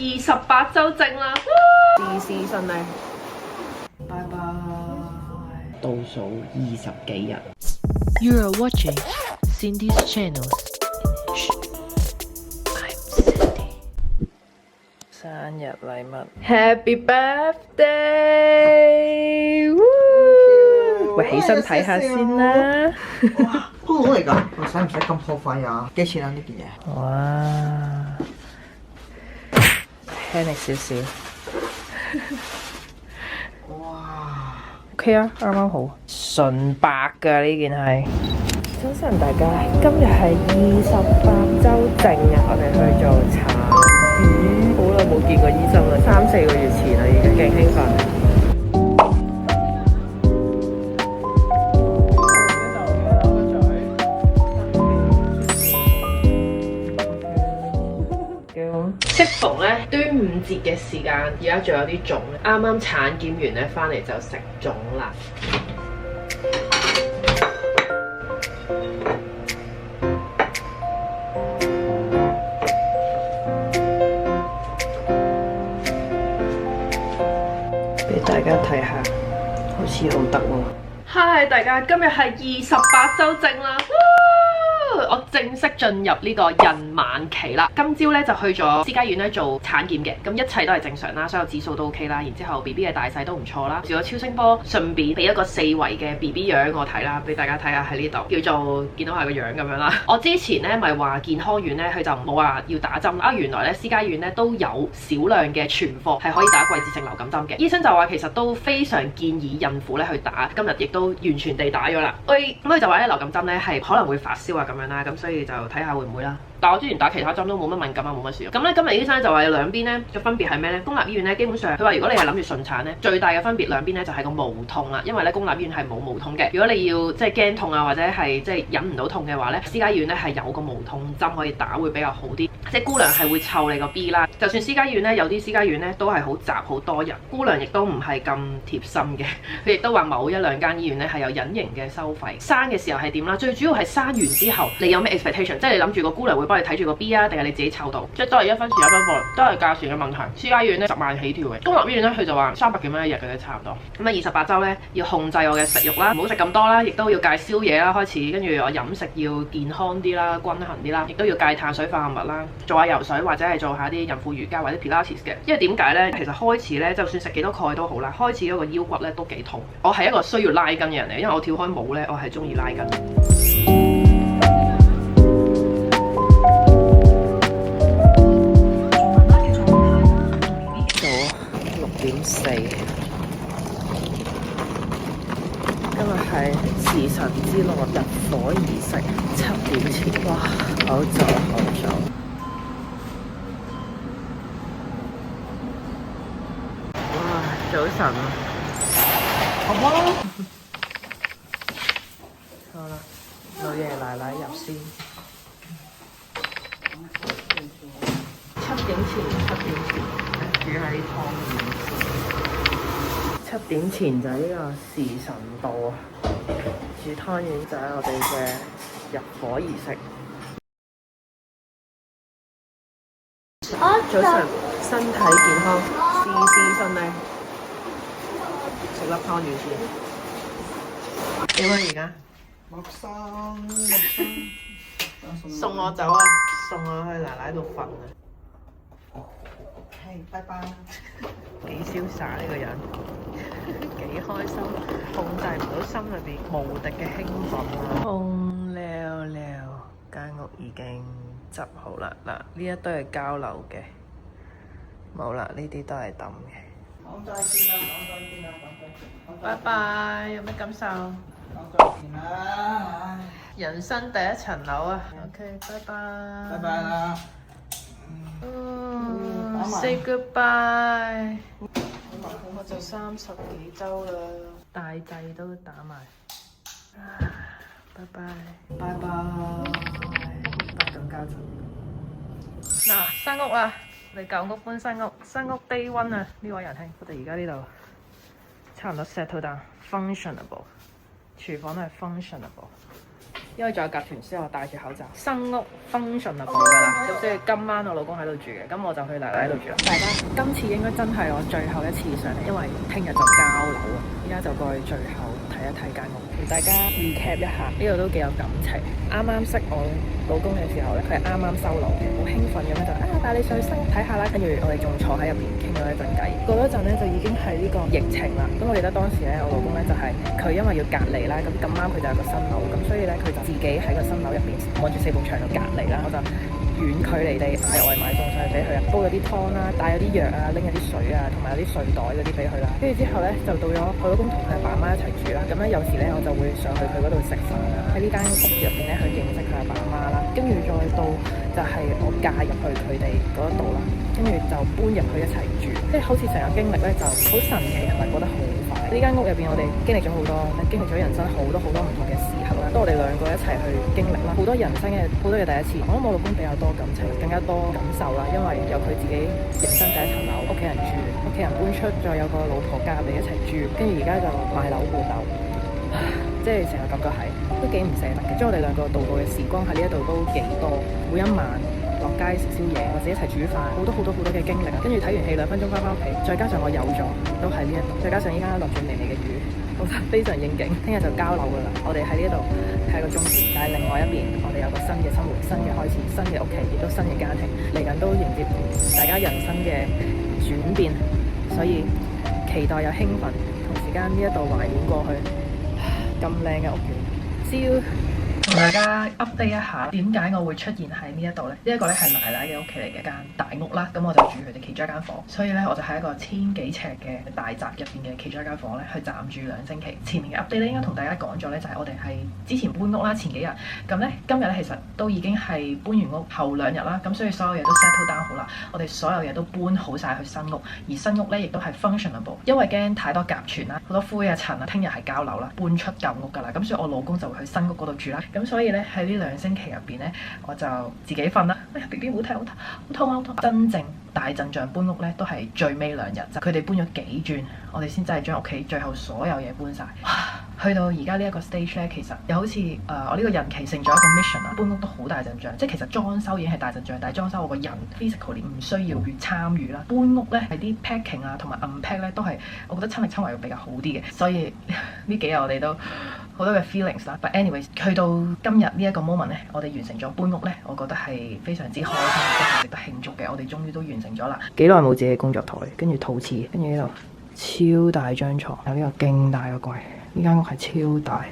28週正啦，事事順利，拜拜。倒數20幾日。 You are watching Cindy's channel. I'm Cindy. 生日禮物 ，Happy Birthday！ 喂，起身睇下先啦。哇，好好嚟㗎，使唔使咁破費啊？幾錢啊呢件嘢？哇，輕力少少。哇 OK 啊，啱啱好，純白㗎呢件係。早晨大家，今日係28週正啊，我哋去做產檢，好耐冇見過醫生啦，3、4個月前啦已經，勁興奮。適逢咧端午節嘅時間，而家仲有啲粽，啱啱產檢完咧，翻嚟就食粽啦。俾大家睇下，好似好得喎。嗨，大家，今日係28週正啦。我正式進入呢個孕晚期啦。今朝咧就去咗私家院咧做產檢嘅，咁一切都係正常啦，所有指數都 OK 啦。然之後 BB 嘅大細都唔錯啦，做咗超聲波，順便俾一個4圍嘅 BB 樣我睇啦，俾大家睇下喺呢度，叫做見到下個樣咁樣啦。我之前咧咪話健康院咧佢就冇話要打針啦，原來咧私家院咧都有少量嘅存貨係可以打季節性流感針嘅。醫生就話其實都非常建議孕婦咧去打，今日亦都完全地打咗啦。咁佢就話咧流感針咧係可能會發燒啊咁樣啦，咁所以就睇下會唔會啦。但我之前打其他針都冇乜敏感啊，冇乜事。咁咧今日醫生就話有兩邊咧嘅分別係咩咧？公立醫院咧基本上佢話如果你係諗住順產咧，最大嘅分別兩邊咧就係個無痛啦，因為咧公立醫院係冇無痛嘅。如果你要即係驚痛啊或者係即係忍唔到痛嘅話咧，私家醫院咧係有個無痛針可以打，會比較好啲。即係姑娘係會湊你個 B 啦。就算私家醫院咧有啲私家院咧都係好雜好多人，姑娘亦都唔係咁貼心嘅。佢亦都話某一兩間醫院咧係有隱形嘅收費。生嘅時候係點啦？最主要係生完之後你有咩 expectation？ 即係你諗住個姑娘會幫你睇住個 B 啊，定係你自己湊到？即係都係一分錢一分貨，都係價錢嘅問題。私家醫院咧10萬起跳嘅，公立醫院咧佢就話300幾蚊一日嘅啫，差唔多。咁啊28週咧要控制我嘅食慾啦，唔好食咁多啦，亦都要戒宵夜啦，開始跟住我飲食要健康啲啦，均衡啲啦，亦都要戒碳水化合物啦，做下游水或者係做下啲孕婦瑜伽或者 Pilates 嘅。因為點解咧？其實開始咧就算食幾多鈣都好啦，開始嗰個腰骨咧都幾痛。我係一個需要拉筋嘅人嚟，因為我跳開舞咧，我係中意拉筋。6:04，今日係時辰之樂入伙儀式，7點前，哇，好早好早。哇，早晨啊，好啦，好啦，老爺奶奶入先。7點前煮下啲湯麵。7點前就係呢個時辰到啊！煮湯圓就係我哋嘅入伙儀式。早晨，身體健康，事事順利。食粒湯圓先。點啊而家？落生。送我走啊！送我去奶奶度瞓啊！係，拜拜。幾瀟灑呢個人，幾開心，控制唔到心裏邊無敵嘅興奮啊！空溜溜，間屋已經執好啦，嗱呢一堆係交流嘅，冇啦，呢啲都係抌嘅。講再見啦，講再見啦，講再見。拜拜，有咩感受？講再見啦。人生第一層樓啊 ！OK， 拜拜。拜拜啦。Say goodbye。我就30幾週啦，大掣都打埋。拜拜，拜拜，百感交集。嗱，新屋啦，你舊屋搬新屋，新屋 Day 1啊！呢位仁兄，我哋而家呢度差唔多 settle down，functionable，廚房都係 functionable。一因為仲有架團先我戴住口罩。新屋 functionable 㗎啦，咁所以今晚我老公喺度住嘅，咁我就去奶奶度住啦。大家今次應該真係我最後一次上嚟，因為聽日就交樓啊，依家就過去最後睇一睇間屋，同大家 recap 一下，呢度都幾有感情。啱啱識我老公嘅時候咧，佢係啱啱收樓嘅，好興奮咁樣就帶你上去新屋睇下啦。跟住我哋仲坐喺入邊傾咗一陣偈。過咗一陣咧，就已經係呢個疫情啦。咁我記得當時咧，我老公咧就係佢因為要隔離啦，咁啱佢就有個新樓，咁所以咧佢就自己喺個新樓入邊望住4埲牆度隔離啦。我就遠距離地嗌外賣送上去俾佢啊，煲咗啲湯啦，帶咗啲藥啊，拎咗啲水啊，同埋有啲睡袋嗰啲俾佢啦。跟住之後咧，就到咗我老公同佢阿爸媽一齊住啦。咁咧有時咧我就會上去佢嗰度食飯啦，喺呢間屋入邊咧去認識佢阿爸媽啦。跟住再到就係我嫁入去佢哋嗰度啦，跟住就搬入去一齊住，即係好似成個經歷咧就好神奇同埋過得好快。呢間屋入邊我哋經歷咗好多，經歷咗人生好多唔同嘅時刻啦。當我哋兩個一齊去經歷啦，好多人生嘅好多嘅第一次。我諗我老公比較多感情，更加多感受啦，因為有佢自己人生第一層樓，屋企人住，屋企人搬出，再有個老婆嫁入嚟一齊住，跟住而家就買樓換樓，即係成個感覺係都幾唔捨得嘅。將我哋兩個度過嘅時光喺呢一度都幾多，每一晚落街食宵夜或者一齊煮飯，好多嘅經歷。跟住睇完戲2分鐘翻屋企，再加上我有咗都喺呢一度，再加上依家落住微微嘅雨，我覺得非常應景。聽日就交樓噶啦，我哋喺呢一度係個終點，但係另外一邊我哋有個新嘅生活、新嘅開始、新嘅屋企，亦都新嘅家庭嚟緊，都迎接大家人生嘅轉變，所以期待又興奮，同時間呢一度懷念過去咁靚嘅屋苑。See you。同大家 update 一下點解我會出現喺呢一度呢？呢一個咧係奶奶嘅屋企嚟嘅間大屋啦，咁我就住佢哋其中一間房，所以咧我就喺一個1000幾尺嘅大宅入邊嘅其中一間房咧去暫住2星期。前面嘅 update 咧應該同大家講咗咧，就係我哋係之前搬屋啦，前幾日咁咧，今日咧其實都已經係搬完屋後2日啦，咁所以所有嘢都 settle down 好啦，我哋所有嘢都搬好晒去新屋，而新屋咧亦都係 functionable， 因為驚太多甲醛啦，好多灰啊塵啊，聽日係交樓啦，搬出舊屋噶啦，咁所以我老公就會去新屋嗰度住啦。咁所以咧喺呢2星期入邊咧，我就自己瞓啦。哎呀 ，BB 好睇好痛啊好痛！真正大陣仗搬屋咧，都係最尾2日，就佢哋搬咗幾轉，我哋先真係將屋企最後所有嘢搬晒。去到而家呢一個 stage 咧，其實又好似我呢個人期成咗一個 mission 啦，搬屋都好大陣仗，即係其實裝修已經係大陣仗，但係裝修我個人 physically 唔需要去參與啦。搬屋咧係啲 packing 啊同埋 unpack 咧都係我覺得親力親為會比較好啲嘅，所以呢幾日我哋都好多嘅 feelings 啦。But anyways， 去到今日呢一個 moment 咧，我哋完成咗搬屋咧，我覺得係非常之開心，亦都係值得慶祝嘅。我哋終於都完成咗啦。幾耐冇自己嘅工作台，跟住陶瓷，跟住呢度超大張床，有呢個勁大嘅櫃。呢間屋係超大。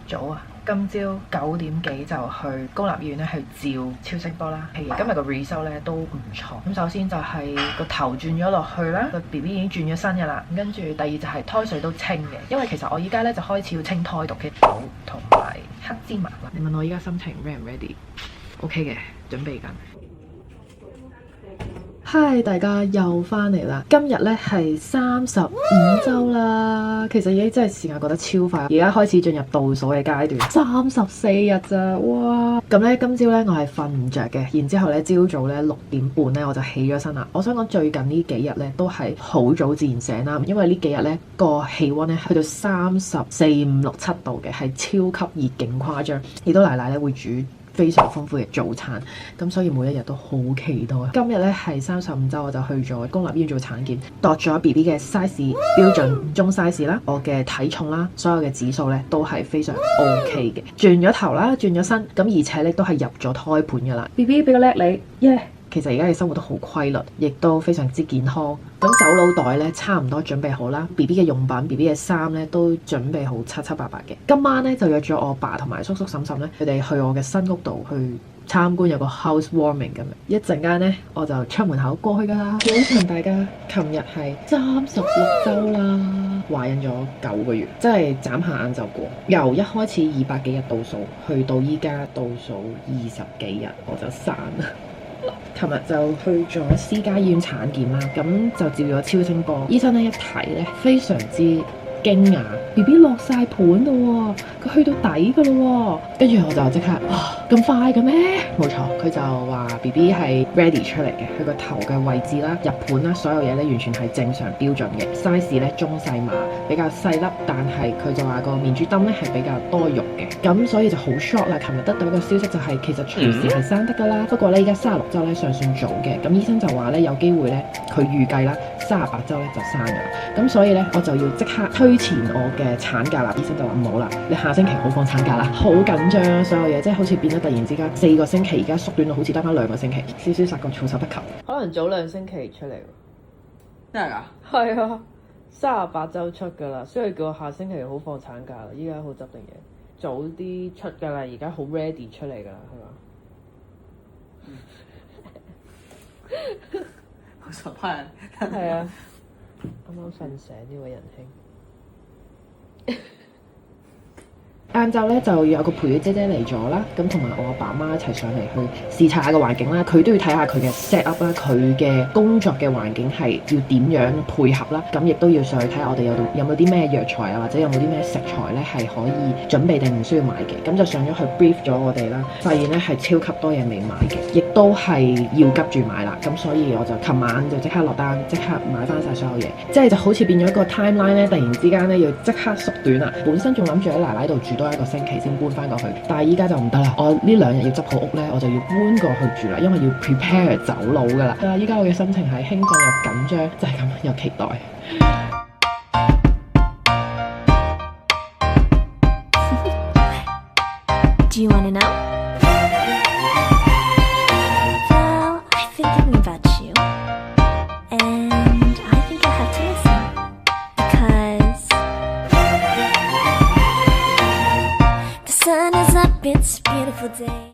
早啊！今朝9點幾就去公立醫院咧去照超聲波啦。今日個 result 咧都唔錯。咁首先就係個頭轉咗落去啦，個 BB 已經轉咗身嘅啦。跟住第二就係胎水都清嘅，因為其實我依家咧就開始要清胎毒嘅豆同埋黑芝麻啦。你問我依家心情 ready 唔 ready？OK 嘅，準備緊。嗨，大家又翻嚟啦！今日咧係35週啦，其實已經真係時間過得超快，而家開始進入倒數嘅階段，34日咋，哇！咁咧今朝咧我係瞓唔着嘅，然之後咧朝早咧6點半咧我就起咗身啦。我想講最近呢幾日咧都係好早自然醒啦，因為呢幾日咧個氣溫咧去到34、5、6、7度嘅，係超級熱勁誇張，亦都奶奶咧會煮非常豐富嘅早餐，咁所以每一日都好期待。今日咧係35週，我就去咗公立醫院做產檢，度咗 BB 嘅 size 標準中 size 啦，我嘅體重啦，所有嘅指數咧都係非常 OK 嘅。轉咗頭啦，轉咗身，咁而且咧都係入咗胎盤㗎啦。BB 比較叻你，耶！其實而家嘅生活都好規律，亦都非常之健康。咁走佬袋咧差唔多準備好啦 ，BB 嘅用品、BB 嘅衫咧都準備好七七八八嘅。今晚咧就約咗我爸同埋叔叔嬸嬸咧，佢哋去我嘅新屋度去參觀，有個 housewarming 咁樣。一陣間咧我就出門口過去㗎啦。早晨大家，琴日係36週啦，懷孕咗9個月，真係眨下眼就過。由一開始200幾日倒數，去到依家倒數20幾日，我就生啦。琴日就去咗私家醫院產檢啦，咁就照咗超聲波。醫生咧一睇咧，非常之驚驚訝 ，B B 落晒盤咯喎，佢去到底噶咯喎，跟住我就即刻咁快嘅咩？冇錯，佢就話 B B 係 ready 出嚟嘅，佢個頭嘅位置啦、入盤啦，所有嘢咧完全係正常標準嘅 size 咧中細碼，比較細粒，但係佢就話個面珠墩咧係比較多肉嘅，咁所以就好 short 啦。琴日得到一個消息就係其實隨時係生得噶啦，不過咧依家36週咧尚算早嘅，咁醫生就話咧有機會咧佢預計啦38週咧就生噶啦，咁所以咧我就要即刻推前我嘅產假啦。醫生就話唔好啦，你下星期好放產假啦，好緊張啊，所有嘢即係好似變咗突然之間4個星期，而家縮短到好似得翻2個星期，少少殺個措手不及。可能早2星期出嚟喎。真係㗎？係啊，38週出㗎啦，所以叫我下星期好放產假啦。依家好執定嘢，早啲出㗎啦，而家好 ready 出嚟㗎啦，係嘛？好實派。係啊，啱啱瞓醒呢位仁兄。晏晝咧就有個陪月姐姐嚟咗啦，咁同埋我阿爸媽一齊上嚟去視察下個環境啦，佢都要睇下佢嘅 set up 啦，佢嘅工作嘅環境係要點樣配合啦，咁亦都要上去睇下我哋有冇啲咩藥材啊，或者有冇啲咩食材咧係可以準備定唔需要買嘅，咁就上咗去 brief 咗我哋啦，發現咧係超級多嘢未買嘅，亦都係要急住買啦，咁所以我就琴晚就即刻落單，即刻買翻晒所有嘢，即係就好似變咗一個 timeline 咧，突然之間咧要即刻縮短啦，本身仲諗住喺奶奶度住多1個星期先搬翻過去，但係依家就唔得啦。我呢2日要執好屋咧，我就要搬過去住啦，因為要 prepare 走佬噶啦。依家我嘅心情係興奮又緊張，就係咁又期待。Do you wanna know?